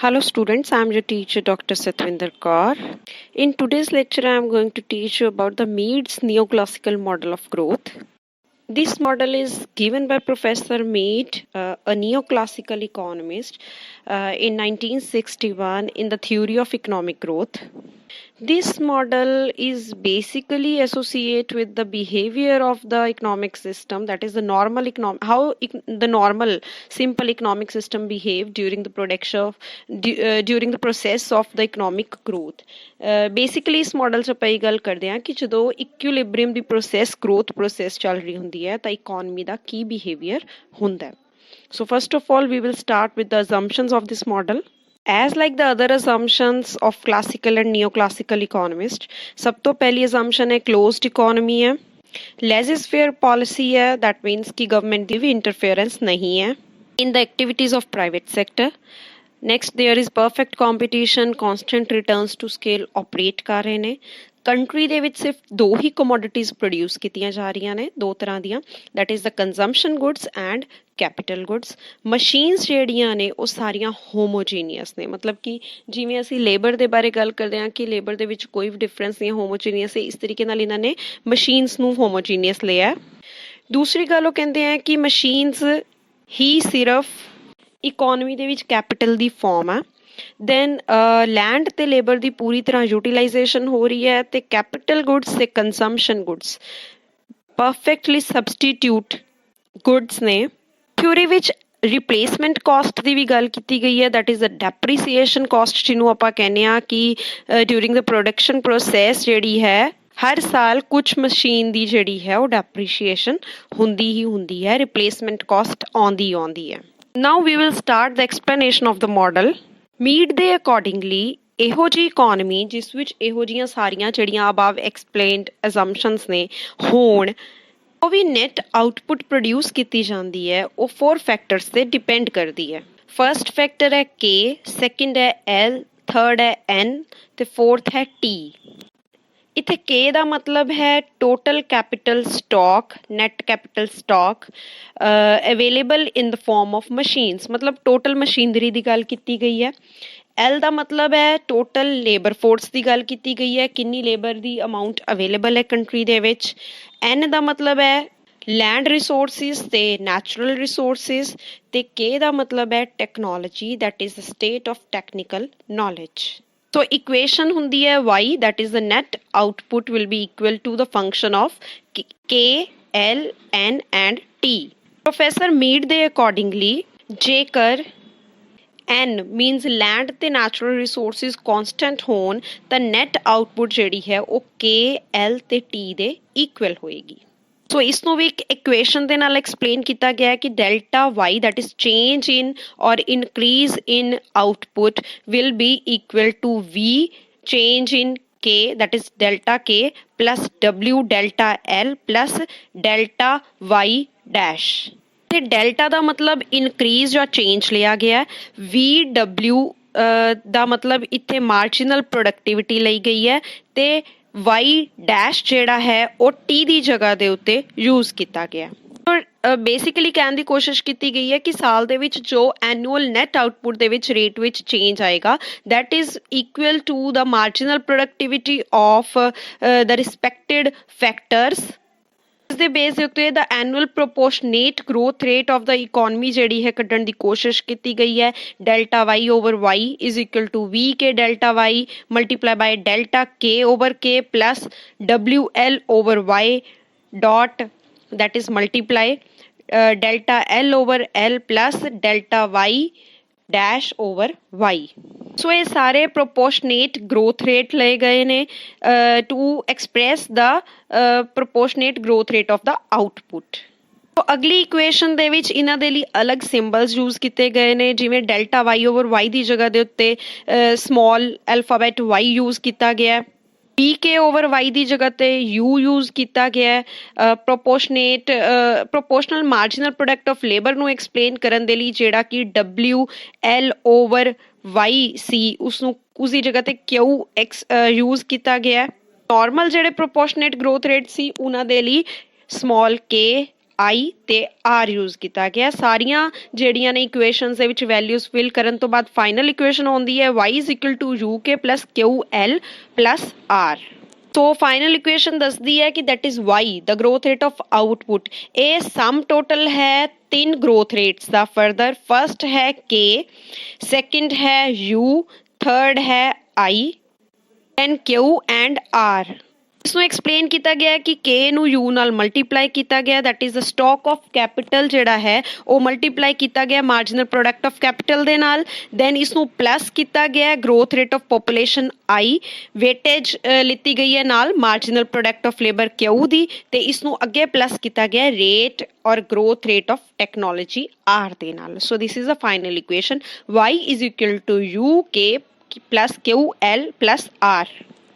Hello students, I am your teacher Dr. Satwinder Kaur. In today's lecture, I am going to teach you about the Mead's neoclassical model of growth. This model is given by Professor Mead, a neoclassical economist, in 1961 in the Theory of Economic Growth. This model is basically associated with the behavior of the economic system, that is the normal the normal simple economic system behave during the during the process of the economic growth. Basically ਇਸ model 'ਚ ਆਪਾਂ ਇਹ ਗੱਲ ਕਰਦੇ ਹਾਂ ਕਿ ਜਦੋਂ ਇਕੁਇਲਿਬਰੀਅਮ ਦੀ growth process ਚੱਲ ਰਹੀ ਹੁੰਦੀ ਹੈ ਤਾਂ ਇਕੋਨਮੀ ਦਾ ਕੀ behavior ਹੁੰਦਾ ਹੈ. So first of all, we will start with the assumptions of this model. As like the other assumptions of classical and neoclassical economists, सब तो पहली assumption है closed economy है, laissez-faire policy है, that means कि government की भी interference नहीं है in the activities of private sector. Next, there is perfect competition, constant returns to scale operate ਕਰ ਰਹੇ ਨੇ. ਕੰਟਰੀ ਦੇ ਵਿੱਚ ਸਿਰਫ ਦੋ ਹੀ ਕਮੋਡਿਟੀਜ਼ ਪ੍ਰੋਡਿਊਸ ਕੀਤੀਆਂ ਜਾ ਰਹੀਆਂ ਨੇ, ਦੋ ਤਰ੍ਹਾਂ ਦੀਆਂ, that is the consumption goods and capital goods. Machines ਜਿਹੜੀਆਂ ਨੇ ਉਹ ਸਾਰੀਆਂ ਹੋਮੋਜੀਨੀਅਸ ਨੇ, ਮਤਲਬ ਕਿ ਜਿਵੇਂ ਅਸੀਂ ਲੇਬਰ ਦੇ ਬਾਰੇ ਗੱਲ ਕਰਦੇ ਹਾਂ ਕਿ ਲੇਬਰ ਦੇ ਵਿੱਚ ਕੋਈ ਵੀ ਡਿਫਰੈਂਸ ਨਹੀਂ, ਹੋਮੋਜੀਨੀਅਸ ਹੈ, ਇਸ ਤਰੀਕੇ ਨਾਲ ਇਹਨਾਂ ਨੇ ਮਸ਼ੀਨਸ ਨੂੰ ਹੋਮੋਜੀਨੀਅਸ ਲਿਆ. ਦੂਸਰੀ ਗੱਲ ਉਹ ਕਹਿੰਦੇ ਆ ਕਿ ਮਸ਼ੀਨਸ ਹੀ ਸਿਰਫ ਇਕੋਨਮੀ ਦੇ ਵਿੱਚ ਕੈਪੀਟਲ ਦੀ ਫਾਰਮ ਆ. ਦੈਨ ਲੈਂਡ ਤੇ ਲੇਬਰ ਦੀ ਪੂਰੀ ਤਰ੍ਹਾਂ ਯੂਟੀਲਾਈਜੇਸ਼ਨ ਹੋ ਰਹੀ ਹੈ ਤੇ ਕੈਪੀਟਲ ਗੁੱਡਸ ਤੇ consumption goods perfectly substitute goods ਨੇ. ਥਿਊਰੀ ਵਿੱਚ ਰਿਪਲੇਸਮੈਂਟ ਕਾਸਟ ਦੀ ਵੀ ਗੱਲ ਕੀਤੀ ਗਈ ਹੈ, ਦੈਟ ਇਜ਼ ਦ ਡੈਪਰੀਸੀਏਸ਼ਨ ਕਾਸਟ, ਜਿਹਨੂੰ ਆਪਾਂ ਕਹਿੰਦੇ ਹਾਂ ਕਿ ਡਿਊਰਿੰਗ ਦ ਪ੍ਰੋਡਕਸ਼ਨ ਪ੍ਰੋਸੈਸ ਜਿਹੜੀ ਹੈ ਹਰ ਸਾਲ ਕੁਛ ਮਸ਼ੀਨ ਦੀ ਜਿਹੜੀ ਹੈ ਉਹ ਡੈਪਰੀਸ਼ੀਏਸ਼ਨ ਹੁੰਦੀ ਹੀ ਹੁੰਦੀ ਹੈ, ਰਿਪਲੇਸਮੈਂਟ ਕਾਸਟ ਆਉਂਦੀ ਹੈ. Now we will start the explanation of the model. Mead ਦੇ ਅਕੋਰਡਿੰਗਲੀ ਇਹੋ ਜਿਹੀ ਇਕੋਨਮੀ ਜਿਸ ਵਿੱਚ ਇਹੋ ਜਿਹੀਆਂ ਸਾਰੀਆਂ ਜਿਹੜੀਆਂ ਅਬਵ ਐਕਸਪਲੇਨਡ ਅਜ਼ੰਪਸ਼ਨਸ ਨੇ ਹੋਣ, ਉਹ ਵੀ ਨੈਟ ਆਊਟਪੁੱਟ ਪ੍ਰੋਡਿਊਸ ਕੀਤੀ ਜਾਂਦੀ ਹੈ, ਉਹ 4 ਫੈਕਟਰਸ ਤੇ ਡਿਪੈਂਡ ਕਰਦੀ ਹੈ. ਫਰਸਟ ਫੈਕਟਰ ਹੈ K, ਸੈਕਿੰਡ ਹੈ L, ਥਰਡ ਹੈ N ਤੇ ਫੋਰਥ ਹੈ T. ਇੱਥੇ K ਦਾ ਮਤਲਬ ਹੈ total capital stock, net capital stock available in the farm of machines, ਮਤਲਬ ਟੋਟਲ ਮਸ਼ੀਨਰੀ ਦੀ ਗੱਲ ਕੀਤੀ ਗਈ ਹੈ. L ਦਾ ਮਤਲਬ ਹੈ ਟੋਟਲ ਲੇਬਰ ਫੋਰਸ ਦੀ ਗੱਲ ਕੀਤੀ ਗਈ ਹੈ, ਕਿੰਨੀ ਲੇਬਰ ਦੀ ਅਮਾਊਂਟ ਅਵੇਲੇਬਲ ਹੈ ਕੰਟਰੀ ਦੇ ਵਿੱਚ. N ਦਾ ਮਤਲਬ ਹੈ ਲੈਂਡ ਰਿਸੋਰਸਿਸ ਤੇ ਨੈਚੁਰਲ ਰਿਸੋਰਸਿਸ ਤੇ K ਦਾ ਮਤਲਬ ਹੈ technology, that is the state of technical knowledge. So equation ਹੁੰਦੀ ਹੈ Y, that is the net output will be equal to the function of K, L, N and T. Professor Mead ਦੇ accordingly ਜੇਕਰ N means land ਤੇ natural resources constant ਹੋਣ ਤਾਂ net output ਜਿਹੜੀ ਹੈ ਉਹ K, L ਤੇ T ਦੇ equal ਹੋਏਗੀ. ਸੋ ਇਸ ਨੂੰ ਵੀ ਇੱਕ ਇਕੁਏਸ਼ਨ ਦੇ ਨਾਲ ਐਕਸਪਲੇਨ ਕੀਤਾ ਗਿਆ ਹੈ ਕਿ delta Y, that is change in or increase in output, will be equal to ਵੀ change in K, that is delta K plus W delta L plus delta Y dash. ਤੇ delta ਦਾ ਮਤਲਬ increase ਜਾਂ change ਲਿਆ ਗਿਆ, VW ਦਾ ਮਤਲਬ ਇੱਥੇ marginal productivity ਲਈ ਗਈ ਹੈ ਤੇ ਵਾਈ ਡੈਸ਼ ਜਿਹੜਾ ਹੈ ਉਹ ਟੀ ਦੀ ਜਗ੍ਹਾ ਦੇ ਉੱਤੇ ਯੂਜ਼ ਕੀਤਾ ਗਿਆ. ਬੇਸਿਕਲੀ ਕਹਿਣ ਦੀ ਕੋਸ਼ਿਸ਼ ਕੀਤੀ ਗਈ ਹੈ ਕਿ ਸਾਲ ਦੇ ਵਿੱਚ ਜੋ ਐਨੂਅਲ ਨੈਟ ਆਊਟਪੁੱਟ ਦੇ ਵਿੱਚ ਰੇਟ ਵਿੱਚ ਚੇਂਜ ਆਏਗਾ, that is equal to the marginal productivity of the respected factors. ਇਸ ਦੇ ਬੇਸ ਦੇ ਉੱਤੇ the annual proportionate growth rate of the economy ਜਿਹੜੀ ਹੈ ਕੱਢਣ ਦੀ ਕੋਸ਼ਿਸ਼ ਕੀਤੀ ਗਈ ਹੈ. Delta Y over Y is equal to V K delta Y multiply by delta K over K plus WL over Y dot, that is multiply delta L over L plus delta Y dash over Y. So ਇਹ ਸਾਰੇ proportionate growth rate ਲਏ ਗਏ ਨੇ to express the proportionate growth rate of the output. ਅਗਲੀ equation ਦੇ ਵਿੱਚ ਇਹਨਾਂ ਦੇ ਲਈ ਅਲੱਗ ਸਿੰਬਲਸ ਯੂਜ਼ ਕੀਤੇ ਗਏ ਨੇ, ਜਿਵੇਂ ਡੈਲਟਾ ਵਾਈ ਓਵਰ ਵਾਈ ਦੀ ਜਗ੍ਹਾ ਦੇ ਉੱਤੇ ਸਮਾਲ ਐਲਫਾਬੈਟ ਵਾਈ ਯੂਜ਼ ਕੀਤਾ ਗਿਆ, PK ਓਵਰ ਵਾਈ ਦੀ ਜਗ੍ਹਾ ਤੇ U ਯੂਜ਼ ਕੀਤਾ ਗਿਆ ਹੈ. Proportional marginal product of labour ਨੂੰ ਐਕਸਪਲੇਨ ਕਰਨ ਦੇ ਲਈ ਜਿਹੜਾ ਕਿ WL ਓਵਰ ਵਾਈ ਸੀ ਉਸਨੂੰ ਉਸਦੀ ਜਗ੍ਹਾ ਤੇ Q ਯੂਜ਼ ਕੀਤਾ ਗਿਆ. ਨਾਰਮਲ ਜਿਹੜੇ ਪ੍ਰੋਪੋਰਸ਼ਨੇਟ ਗਰੋਥ ਰੇਟ ਸੀ ਉਹਨਾਂ ਦੇ ਲਈ ਸਮਾਲ K आई ते आर यूज़ किया गया। सारियां ਜਿਹੜੀਆਂ ਨੇ ਇਕੁਏਸ਼ਨਸ ਦੇ ਵਿੱਚ ਵੈਲਿਊਜ਼ ਫਿਲ ਕਰਨ ਤੋਂ ਬਾਅਦ ਫਾਈਨਲ ਇਕੁਏਸ਼ਨ ਆਉਂਦੀ ਹੈ y is equal to U K plus Q L plus R. So final equation ਦੱਸਦੀ ਹੈ ਕਿ that is Y the growth rate of output. ਇਹ ਸਮ ਟੋਟਲ ਹੈ ਤਿੰਨ ਗਰੋਥ ਰੇਟਸ ਦਾ ਫਰਦਰ। ਫਸਟ ਹੈ ਕੇ, ਸੈਕਿੰਡ ਹੈ ਯੂ, ਥਰਡ ਹੈ I N Q and R. ਇਸਨੂੰ ਐਕਸਪਲੇਨ ਕੀਤਾ ਗਿਆ ਕਿ ਕੇ ਨੂੰ ਯੂ ਨਾਲ ਮਲਟੀਪਲਾਈ ਕੀਤਾ ਗਿਆ, that is the stock of capital ਜਿਹੜਾ ਹੈ ਉਹ ਮਲਟੀਪਲਾਈ ਕੀਤਾ ਗਿਆ ਮਾਰਜਨਲ ਪ੍ਰੋਡਕਟ ਆਫ ਕੈਪੀਟਲ ਦੇ ਨਾਲ। ਦੈਨ ਇਸਨੂੰ ਪਲੱਸ ਕੀਤਾ ਗਿਆ ਗਰੋਥ ਰੇਟ ਆਫ ਪੋਪੂਲੇਸ਼ਨ ਆਈ, ਵੇਟੇਜ ਲਿੱਤੀ ਗਈ ਹੈ ਨਾਲ marginal product of labour Q ਦੀ, ਤੇ ਇਸਨੂੰ ਅੱਗੇ ਪਲੱਸ ਕੀਤਾ ਗਿਆ rate or growth rate of technology R ਦੇ ਨਾਲ। So this is a final equation y is equal to U K plus Q L plus R.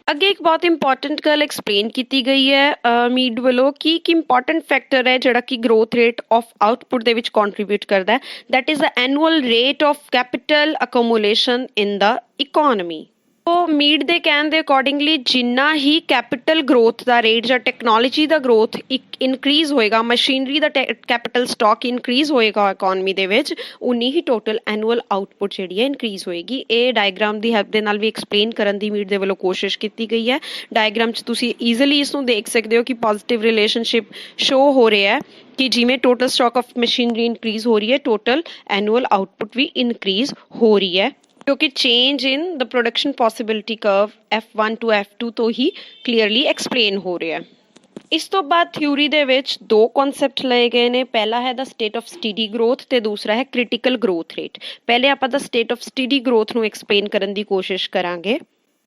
ਅੱਗੇ ਇੱਕ ਬਹੁਤ ਇੰਪੋਰਟੈਂਟ ਗੱਲ ਐਕਸਪਲੇਨ ਕੀਤੀ ਗਈ ਹੈ ਮੀਡ ਵੱਲੋਂ ਕਿ ਇੱਕ ਇੰਪੋਰਟੈਂਟ ਫੈਕਟਰ ਹੈ ਜਿਹੜਾ ਕਿ ਗਰੋਥ ਰੇਟ ਆਫ ਆਊਟਪੁੱਟ ਦੇ ਵਿੱਚ ਕੰਟਰੀਬਿਊਟ ਕਰਦਾ ਹੈ, that is the annual rate of capital accumulation in the economy. So Meade ਦੇ ਕਹਿਣ ਦੇ ਅਕੋਰਡਿੰਗਲੀ ਜਿੰਨਾ ਹੀ ਕੈਪੀਟਲ ਗਰੋਥ ਦਾ ਰੇਟ ਜਾਂ ਟੈਕਨੋਲੋਜੀ ਦਾ ਗਰੋਥ ਇਨਕਰੀਜ਼ ਹੋਏਗਾ, ਮਸ਼ੀਨਰੀ ਦਾ ਕੈਪੀਟਲ ਸਟਾਕ ਇਨਕਰੀਜ਼ ਹੋਏਗਾ ਇਕੋਨਮੀ ਦੇ ਵਿੱਚ, ਉਨੀ ਹੀ ਟੋਟਲ ਐਨੂਅਲ ਆਊਟਪੁੱਟ ਜਿਹੜੀ ਹੈ ਇਨਕਰੀਜ਼ ਹੋਏਗੀ। ਇਹ ਡਾਇਗਰਾਮ ਦੀ ਹੈਲਪ ਦੇ ਨਾਲ ਵੀ ਐਕਸਪਲੇਨ ਕਰਨ ਦੀ ਮੀਡ ਦੇ ਵੱਲੋਂ ਕੋਸ਼ਿਸ਼ ਕੀਤੀ ਗਈ ਹੈ। ਡਾਇਗਰਾਮ 'ਚ ਤੁਸੀਂ ਈਜ਼ੀਲੀ ਇਸ ਨੂੰ ਦੇਖ ਸਕਦੇ ਹੋ ਕਿ ਪੋਜ਼ਿਟਿਵ ਰਿਲੇਸ਼ਨਸ਼ਿਪ ਸ਼ੋ ਹੋ ਰਿਹਾ ਹੈ ਕਿ ਜਿਵੇਂ total stock of machinery increase ਹੋ ਰਹੀ ਹੈ, ਟੋਟਲ ਐਨੂਅਲ ਆਊਟਪੁੱਟ ਵੀ ਇਨਕਰੀਜ਼ ਹੋ ਰਹੀ ਹੈ, ਕਿਉਂਕਿ change in the production possibility curve F1 to F2 ਤੋਂ ਹੀ ਕਲੀਅਰਲੀ ਐਕਸਪਲੇਨ ਹੋ ਰਿਹਾ। ਇਸ ਤੋਂ ਬਾਅਦ ਥਿਊਰੀ ਦੇ ਵਿੱਚ ਦੋ ਕਨਸੈਪਟ ਲਏ ਗਏ ਨੇ। ਪਹਿਲਾ ਹੈ ਦਾ ਸਟੇਟ ਆਫ ਸਟੀਡੀ ਗਰੋਥ ਤੇ ਦੂਸਰਾ ਹੈ ਕ੍ਰਿਟੀਕਲ ਗਰੋਥ ਰੇਟ। ਪਹਿਲੇ ਆਪਾਂ ਦਾ ਸਟੇਟ ਆਫ ਸਟੀਡੀ ਗਰੋਥ ਨੂੰ ਐਕਸਪਲੇਨ ਕਰਨ ਦੀ ਕੋਸ਼ਿਸ਼ ਕਰਾਂਗੇ।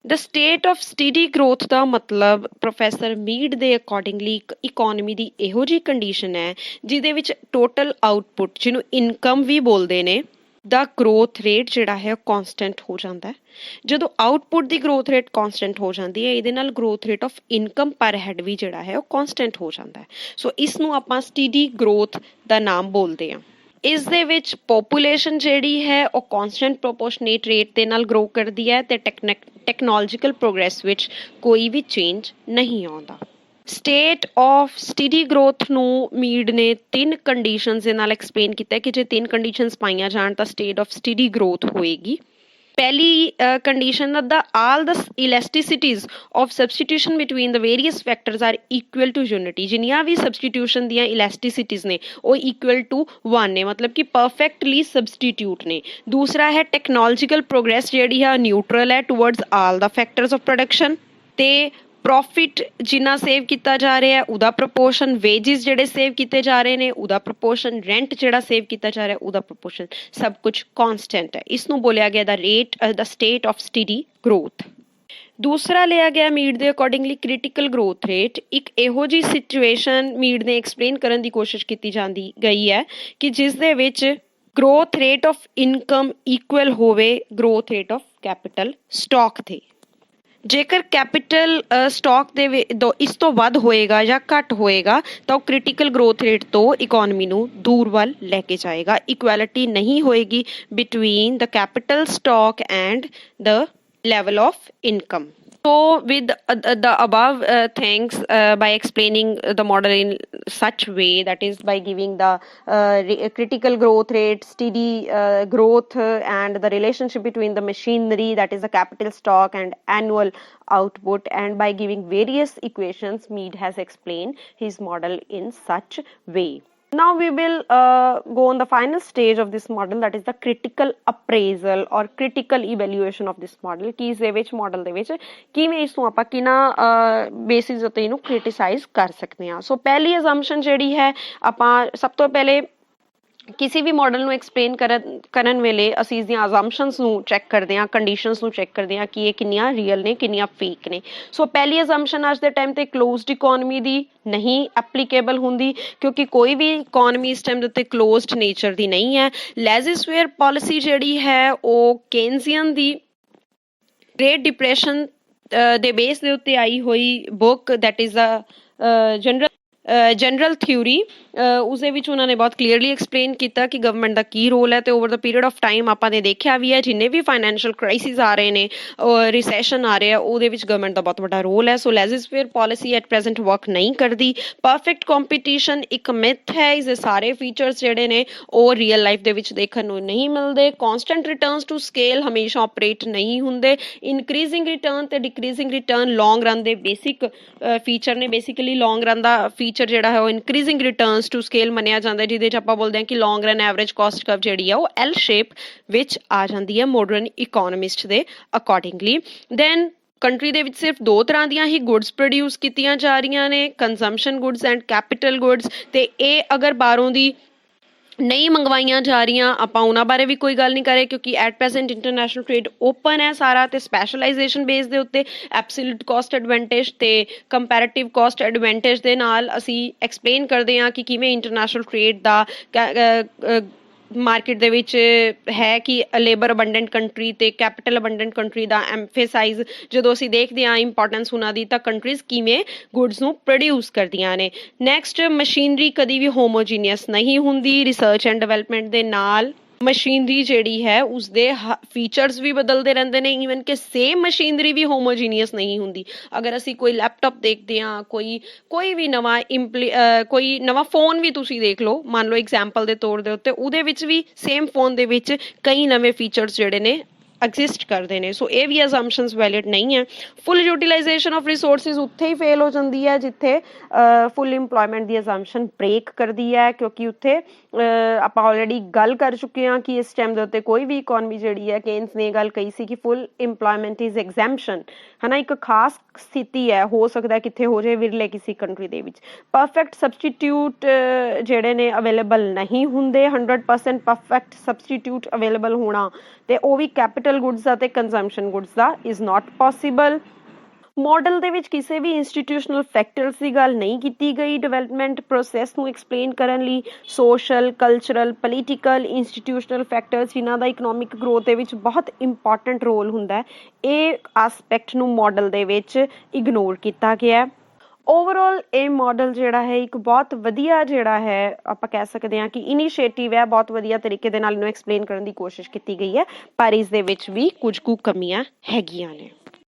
The state of steady growth ਦਾ ਮਤਲਬ ਪ੍ਰੋਫੈਸਰ ਮੀਡ ਦੇ ਅਕੋਰਡਿੰਗਲੀ ਇੱਕ ਇਕੋਨਮੀ ਦੀ ਇਹੋ ਜਿਹੀ ਕੰਡੀਸ਼ਨ ਹੈ ਜਿਹਦੇ ਵਿੱਚ ਟੋਟਲ ਆਊਟਪੁੱਟ, ਜਿਹਨੂੰ ਇਨਕਮ ਵੀ ਬੋਲਦੇ ਨੇ, ਦਾ ਗਰੋਥ ਰੇਟ ਜਿਹੜਾ ਹੈ ਉਹ ਕੌਨਸਟੈਂਟ ਹੋ ਜਾਂਦਾ ਹੈ। ਜਦੋਂ ਆਊਟਪੁੱਟ ਦੀ ਗਰੋਥ ਰੇਟ ਕੌਨਸਟੈਂਟ ਹੋ ਜਾਂਦੀ ਹੈ, ਇਹਦੇ ਨਾਲ ਗਰੋਥ ਰੇਟ ਆਫ ਇਨਕਮ ਪਰ ਹੈਡ ਵੀ ਜਿਹੜਾ ਹੈ ਉਹ ਕੌਨਸਟੈਂਟ ਹੋ ਜਾਂਦਾ ਹੈ। ਸੋ ਇਸ ਨੂੰ ਆਪਾਂ ਸਟੀਡੀ ਗਰੋਥ ਦਾ ਨਾਮ ਬੋਲਦੇ ਹਾਂ। ਇਸ ਦੇ ਵਿੱਚ ਪੋਪੂਲੇਸ਼ਨ ਜਿਹੜੀ ਹੈ ਉਹ ਕੌਨਸਟੈਂਟ ਪ੍ਰੋਪੋਰਸ਼ਨੇਟ ਰੇਟ ਦੇ ਨਾਲ ਗਰੋ ਕਰਦੀ ਹੈ ਤੇ ਟੈਕਨੋਲੋਜੀਕਲ ਪ੍ਰੋਗਰੈਸ ਵਿੱਚ ਕੋਈ ਵੀ ਚੇਂਜ ਨਹੀਂ ਆਉਂਦਾ। ਸਟੇਟ ਆਫ ਸਟੀਡੀ ਗਰੋਥ ਨੂੰ ਮੀਡ ਨੇ ਤਿੰਨ ਕੰਡੀਸ਼ਨਸ ਦੇ ਨਾਲ ਐਕਸਪਲੇਨ ਕੀਤਾ ਕਿ ਜੇ ਤਿੰਨ ਕੰਡੀਸ਼ਨਸ ਪਾਈਆਂ ਜਾਣ ਤਾਂ ਸਟੇਟ ਆਫ ਸਟੀਡੀ ਗਰੋਥ ਹੋਏਗੀ। ਪਹਿਲੀ ਕੰਡੀਸ਼ਨ ਦਾ all the elasticities of substitution between the various factors are equal to unity. ਜਿੰਨੀਆਂ ਵੀ ਸਬਸਟੀਟਿਊਸ਼ਨ ਦੀਆਂ ਇਲਾਸਟਿਸਿਟੀਜ਼ ਨੇ ਉਹ ਇਕੁਅਲ ਟੂ 1 ਨੇ, ਮਤਲਬ ਕਿ ਪਰਫੈਕਟਲੀ ਸਬਸਟੀਟਿਊਟ ਨੇ। ਦੂਸਰਾ ਹੈ ਟੈਕਨੋਲੋਜੀਕਲ ਪ੍ਰੋਗਰੈਸ ਜਿਹੜੀ ਹੈ ਨਿਊਟਰਲ ਹੈ towards all the factors of production, ਤੇ ਪ੍ਰੋਫਿਟ ਜਿੰਨਾ ਸੇਵ ਕੀਤਾ ਜਾ ਰਿਹਾ ਉਹਦਾ ਪ੍ਰਪੋਰਸ਼ਨ, ਵੇਜਿਸ ਜਿਹੜੇ ਸੇਵ ਕੀਤੇ ਜਾ ਰਹੇ ਨੇ ਉਹਦਾ ਪ੍ਰਪੋਰਸ਼ਨ, ਰੈਂਟ ਜਿਹੜਾ ਸੇਵ ਕੀਤਾ ਜਾ ਰਿਹਾ ਉਹਦਾ ਪ੍ਰਪੋਰਸ਼ਨ, ਸਭ ਕੁਝ ਕਾਂਸਟੈਂਟ ਹੈ। ਇਸ ਨੂੰ ਬੋਲਿਆ ਗਿਆ ਦਾ ਰੇਟ ਦਾ ਸਟੇਟ ਆਫ ਸਟੀਡੀ ਗਰੋਥ। ਦੂਸਰਾ ਲਿਆ ਗਿਆ ਮੀਡ ਦੇ ਅਕੋਰਡਿੰਗਲੀ ਕ੍ਰਿਟੀਕਲ ਗਰੋਥ ਰੇਟ। ਇੱਕ ਇਹੋ ਜਿਹੀ ਸਿਚੁਏਸ਼ਨ ਮੀਡ ਨੇ ਐਕਸਪਲੇਨ ਕਰਨ ਦੀ ਕੋਸ਼ਿਸ਼ ਕੀਤੀ ਜਾਂਦੀ ਗਈ ਹੈ ਕਿ ਜਿਸ ਦੇ ਵਿੱਚ growth rate of income equal ਹੋਵੇ growth rate of capital stock ਤੇ। ਜੇਕਰ ਕੈਪੀਟਲ ਸਟਾਕ ਦੇ ਇਸ ਤੋਂ ਵੱਧ ਹੋਏਗਾ ਜਾਂ ਘੱਟ ਹੋਏਗਾ ਤਾਂ ਉਹ ਕ੍ਰਿਟੀਕਲ ਗਰੋਥ ਰੇਟ ਤੋਂ ਇਕੋਨਮੀ ਨੂੰ ਦੂਰ ਵੱਲ ਲੈ ਕੇ ਜਾਏਗਾ। ਇਕੁਐਲਿਟੀ ਨਹੀਂ ਹੋਏਗੀ between the capital stock and the level of income. So with the above things, by explaining the model in such way, that is by giving the critical growth rate, steady growth and the relationship between the machinery, that is the capital stock, and annual output, and by giving various equations, Mead has explained his model in such way. Now we will go on the final stage of this model, that is the critical appraisal or critical evaluation of this model. ਕਿ ਇਸ ਦੇ ਵਿੱਚ model ਦੇ ਵਿੱਚ ਕਿਵੇਂ ਇਸ ਨੂੰ ਆਪਾਂ ਕਿਹਨਾਂ ਬੇਸਿਸ ਉੱਤੇ ਇਹਨੂੰ ਕ੍ਰਿਟਿਸਾਈਜ਼ ਕਰ ਸਕਦੇ ਹਾਂ। ਸੋ ਪਹਿਲੀ ਅਜ਼ੰਪਸ਼ਨ ਜਿਹੜੀ ਹੈ, ਆਪਾਂ ਸਭ ਤੋਂ ਪਹਿਲੇ ਕਿਸੇ ਵੀ ਮਾਡਲ ਨੂੰ ਐਕਸਪਲੇਨ ਕਰਨ ਵੇਲੇ ਅਸੀਂ ਇਸਦੀਆਂ ਅਜ਼ੰਪਸ਼ਨਸ ਨੂੰ ਚੈੱਕ ਕਰਦੇ ਹਾਂ, ਕੰਡੀਸ਼ਨਸ ਨੂੰ ਚੈੱਕ ਕਰਦੇ ਹਾਂ ਕਿ ਇਹ ਕਿੰਨੀਆਂ ਰੀਅਲ ਨੇ, ਕਿੰਨੀਆਂ ਫੇਕ ਨੇ। ਸੋ ਪਹਿਲੀ ਅਜ਼ੰਪਸ਼ਨ ਅੱਜ ਦੇ ਟਾਈਮ ਤੇ ਕਲੋਜ਼ਡ ਇਕੋਨਮੀ ਦੀ ਨਹੀਂ ਐਪਲੀਕੇਬਲ ਹੁੰਦੀ, ਕਿਉਂਕਿ ਕੋਈ ਵੀ ਇਕੋਨਮੀ ਇਸ ਟਾਈਮ ਦੇ ਉੱਤੇ ਕਲੋਜ਼ਡ ਨੇਚਰ ਦੀ ਨਹੀਂ ਹੈ। ਲੈਜ਼ਿਸਵੇਅਰ ਪਾਲਿਸੀ ਜਿਹੜੀ ਹੈ ਉਹ ਕੇਨਜ਼ੀਅਨ ਦੀ ਗ੍ਰੇਟ ਡਿਪਰੈਸ਼ਨ ਦੇ ਬੇਸ ਦੇ ਉੱਤੇ ਆਈ ਹੋਈ book, that is a general theory ਉਸਦੇ ਵਿੱਚ ਉਹਨਾਂ ਨੇ ਬਹੁਤ ਕਲੀਅਰਲੀ ਐਕਸਪਲੇਨ ਕੀਤਾ ਕਿ ਗਵਰਨਮੈਂਟ ਦਾ ਕੀ ਰੋਲ ਹੈ, ਤੇ over the period of time ਆਪਾਂ ਨੇ ਦੇਖਿਆ ਵੀ ਹੈ ਜਿੰਨੇ ਵੀ ਫਾਈਨੈਂਸ਼ੀਅਲ ਕ੍ਰਾਈਸਿਸ ਆ ਰਹੇ ਨੇ, ਰਿਸੈਸ਼ਨ ਆ ਰਿਹਾ, ਉਹਦੇ ਵਿੱਚ ਗਵਰਨਮੈਂਟ ਦਾ ਬਹੁਤ ਵੱਡਾ ਰੋਲ ਹੈ। So legislative policy at present work ਨਹੀਂ ਕਰਦੀ। ਪਰਫੈਕਟ ਕੰਪੀਟੀਸ਼ਨ ਇੱਕ ਮਿਥ ਹੈ। ਇਸਦੇ ਸਾਰੇ ਫੀਚਰਸ ਜਿਹੜੇ ਨੇ ਉਹ ਰੀਅਲ ਲਾਈਫ ਦੇ ਵਿੱਚ ਦੇਖਣ ਨੂੰ ਨਹੀਂ ਮਿਲਦੇ। ਕੌਨਸਟੈਂਟ ਰਿਟਰਨਸ ਟੂ ਸਕੇਲ ਹਮੇਸ਼ਾ ਆਪਰੇਟ ਨਹੀਂ ਹੁੰਦੇ। ਇਨਕਰੀਜ਼ਿੰਗ ਰਿਟਰਨ ਤੇ ਡਿਕਰੀਜ਼ਿੰਗ ਰਿਟਰਨ ਲੌਂਗ ਰਨ ਦੇ ਬੇਸਿਕ ਫੀਚਰ ਨੇ। ਬੇਸਿਕਲੀ ਲੌਂਗ ਰਨ ਦਾ ਫੀਚਰ ਜਿਹੜਾ ਹੈ ਉਹ ਇਨਕਰੀਜ਼ਿੰਗ ਰਿਟਰਨਸ ਟੂ ਸਕੇਲ ਮੰਨਿਆ ਜਾਂਦਾ, ਜਿਹਦੇ 'ਚ ਆਪਾਂ ਬੋਲਦੇ ਹਾਂ ਕਿ ਲੌਂਗ ਰਨ ਐਵਰੇਜ ਕਾਸਟ ਕਰਵ ਜਿਹੜੀ ਆ ਉਹ ਐਲ ਸ਼ੇਪ ਵਿੱਚ ਆ ਜਾਂਦੀ ਹੈ ਮਾਡਰਨ ਇਕੋਨਮਿਸਟ ਦੇ ਅਕੋਰਡਿੰਗਲੀ। ਦੈਨ ਕੰਟਰੀ ਦੇ ਵਿੱਚ ਸਿਰਫ ਦੋ ਤਰ੍ਹਾਂ ਦੀਆਂ ਹੀ ਗੁਡਸ ਪ੍ਰੋਡਿਊਸ ਕੀਤੀਆਂ ਜਾ ਰਹੀਆਂ ਨੇ, consumption goods and capital goods. ਤੇ ਇਹ ਅਗਰ ਬਾਹਰੋਂ ਦੀ ਨਹੀਂ ਮੰਗਵਾਈਆਂ ਜਾ ਰਹੀਆਂ, ਆਪਾਂ ਉਹਨਾਂ ਬਾਰੇ ਵੀ ਕੋਈ ਗੱਲ ਨਹੀਂ ਕਰ ਰਹੇ, ਕਿਉਂਕਿ at present international trade open ਹੈ ਸਾਰਾ, ਤੇ ਸਪੈਸ਼ਲਾਈਜੇਸ਼ਨ ਬੇਸ ਦੇ ਉੱਤੇ ਐਬਸੋਲੂਟ ਕਾਸਟ ਐਡਵਾਂਟੇਜ ਤੇ ਕੰਪੈਰੇਟਿਵ ਕਾਸਟ ਐਡਵਾਂਟੇਜ ਦੇ ਨਾਲ ਅਸੀਂ ਐਕਸਪਲੇਨ ਕਰਦੇ ਹਾਂ ਕਿ ਕਿਵੇਂ ਇੰਟਰਨੈਸ਼ਨਲ ਟ੍ਰੇਡ ਦਾ ਮਾਰਕੀਟ ਦੇ ਵਿੱਚ ਹੈ ਕਿ ਲੇਬਰ ਅਬੰਡੈਂਟ ਕੰਟਰੀ ਤੇ ਕੈਪੀਟਲ ਅਬੰਡੈਂਟ ਕੰਟਰੀ ਦਾ ਐਮਫੇਸਾਈਜ਼ ਜਦੋਂ ਅਸੀਂ ਦੇਖਦੇ ਹਾਂ ਇੰਪੋਰਟੈਂਸ ਉਹਨਾਂ ਦੀ, ਤਾਂ ਕੰਟਰੀਜ਼ ਕਿਵੇਂ ਗੁਡਸ ਨੂੰ ਪ੍ਰੋਡਿਊਸ ਕਰਦੀਆਂ ਨੇ। ਨੈਕਸਟ, ਮਸ਼ੀਨਰੀ ਕਦੀ ਵੀ ਹੋਮੋਜੀਨੀਅਸ ਨਹੀਂ ਹੁੰਦੀ। ਰਿਸਰਚ ਐਂਡ ਡਿਵੈਲਪਮੈਂਟ ਦੇ ਨਾਲ ਮਸ਼ੀਨਰੀ ਜਿਹੜੀ ਹੈ ਉਸਦੇ ਫੀਚਰਸ ਵੀ ਬਦਲਦੇ ਰਹਿੰਦੇ ਨੇ। ਈਵਨ ਕਿ ਸੇਮ ਮਸ਼ੀਨਰੀ ਵੀ ਹੋਮੋਜੀਨੀਅਸ ਨਹੀਂ ਹੁੰਦੀ। ਅਗਰ ਅਸੀਂ ਕੋਈ ਲੈਪਟਾਪ ਦੇਖਦੇ ਹਾਂ, ਕੋਈ ਵੀ ਕੋਈ ਨਵਾਂ ਫੋਨ ਵੀ ਤੁਸੀਂ ਦੇਖ ਲਓ, ਮੰਨ ਲਓ ਐਗਜ਼ਾਮਪਲ ਦੇ ਤੌਰ ਦੇ ਉੱਤੇ, ਉਹਦੇ ਵਿੱਚ ਵੀ ਸੇਮ ਫੋਨ ਦੇ ਵਿੱਚ ਕਈ ਨਵੇਂ ਫੀਚਰਸ ਜਿਹੜੇ ਨੇ ਐਗਜ਼ਿਸਟ ਕਰਦੇ ਨੇ। ਸੋ ਇਹ ਵੀ ਅਜ਼ੰਪਸ਼ਨਸ ਵੈਲਿਡ ਨਹੀਂ ਹੈ। ਫੁੱਲ ਯੂਟੀਲਾਈਜੇਸ਼ਨ ਆਫ ਰਿਸੋਰਸਿਸ ਉੱਥੇ ਹੀ ਫੇਲ ਹੋ ਜਾਂਦੀ ਹੈ ਜਿੱਥੇ ਫੁੱਲ ਇੰਪਲੋਇਮੈਂਟ ਦੀ ਅਜ਼ੰਪਸ਼ਨ ਬ੍ਰੇਕ ਕਰਦੀ ਹੈ, ਕਿਉਂਕਿ ਉੱਥੇ ਆਪਾਂ ਆਲਰੇਡੀ ਗੱਲ ਕਰ ਚੁੱਕੇ ਹਾਂ ਕਿ ਇਸ ਟਾਈਮ ਦੇ ਉੱਤੇ ਕੋਈ ਵੀ ਇਕੋਨਮੀ ਜਿਹੜੀ ਹੈ, ਕੇਨਸ ਨੇ ਗੱਲ ਕਹੀ ਸੀ ਕਿ ਫੁੱਲ ਇੰਪਲੋਇਮੈਂਟ ਇਜ਼ ਐਗਜ਼ੈਂਪਸ਼ਨ, ਹੈ ਨਾ, ਇੱਕ ਖਾਸ ਸਥਿਤੀ ਹੈ, ਹੋ ਸਕਦਾ ਕਿੱਥੇ ਹੋ ਜਾਏ ਵਿਰਲੇ ਕਿਸੇ ਕੰਟਰੀ ਦੇ ਵਿੱਚ। ਪਰਫੈਕਟ ਸਬਸਟੀਟਿਊਟ ਜਿਹੜੇ ਨੇ ਅਵੇਲੇਬਲ ਨਹੀਂ ਹੁੰਦੇ। 100% ਪਰਫੈਕਟ ਸਬਸਟੀਟਿਊਟ ਅਵੇਲੇਬਲ ਹੋਣਾ ਤੇ ਉਹ ਵੀ ਕੈਪੀਟਲ ਗੁਡਸ ਦਾ ਤੇ consumption goods the is not possible. Model ਦੇ ਵਿੱਚ ਕਿਸੇ ਵੀ ਇੰਸਟੀਟਿਊਸ਼ਨਲ ਫੈਕਟਰਸ ਦੀ ਗੱਲ ਨਹੀਂ ਕੀਤੀ ਗਈ ਡਿਵੈਲਪਮੈਂਟ ਪ੍ਰੋਸੈਸ ਨੂੰ ਐਕਸਪਲੇਨ ਕਰਨ ਲਈ। Social, cultural, political, institutional factors ਜਿਨ੍ਹਾਂ ਦਾ ਇਕਨੋਮਿਕ ਗਰੋਥ ਦੇ ਵਿੱਚ ਬਹੁਤ ਇੰਪੋਰਟੈਂਟ ਰੋਲ ਹੁੰਦਾ, ਇਹ ਆਸਪੈਕਟ ਨੂੰ ਮਾਡਲ ਦੇ ਵਿੱਚ ਇਗਨੋਰ ਕੀਤਾ ਗਿਆ। ਓਵਰਆਲ ਇਹ ਮਾਡਲ ਜਿਹੜਾ ਹੈ ਇੱਕ ਬਹੁਤ ਵਧੀਆ ਜਿਹੜਾ ਹੈ ਆਪਾਂ ਕਹਿ ਸਕਦੇ ਹਾਂ ਕਿ ਇਨੀਸ਼ੀਏਟਿਵ ਹੈ, ਬਹੁਤ ਵਧੀਆ ਤਰੀਕੇ ਦੇ ਨਾਲ ਇਹਨੂੰ ਐਕਸਪਲੇਨ ਕਰਨ ਦੀ ਕੋਸ਼ਿਸ਼ ਕੀਤੀ ਗਈ ਹੈ, ਪਰ ਇਸ ਦੇ ਵਿੱਚ ਵੀ ਕੁਝ ਕੁ ਕਮੀਆਂ ਹੈਗੀਆਂ ਨੇ।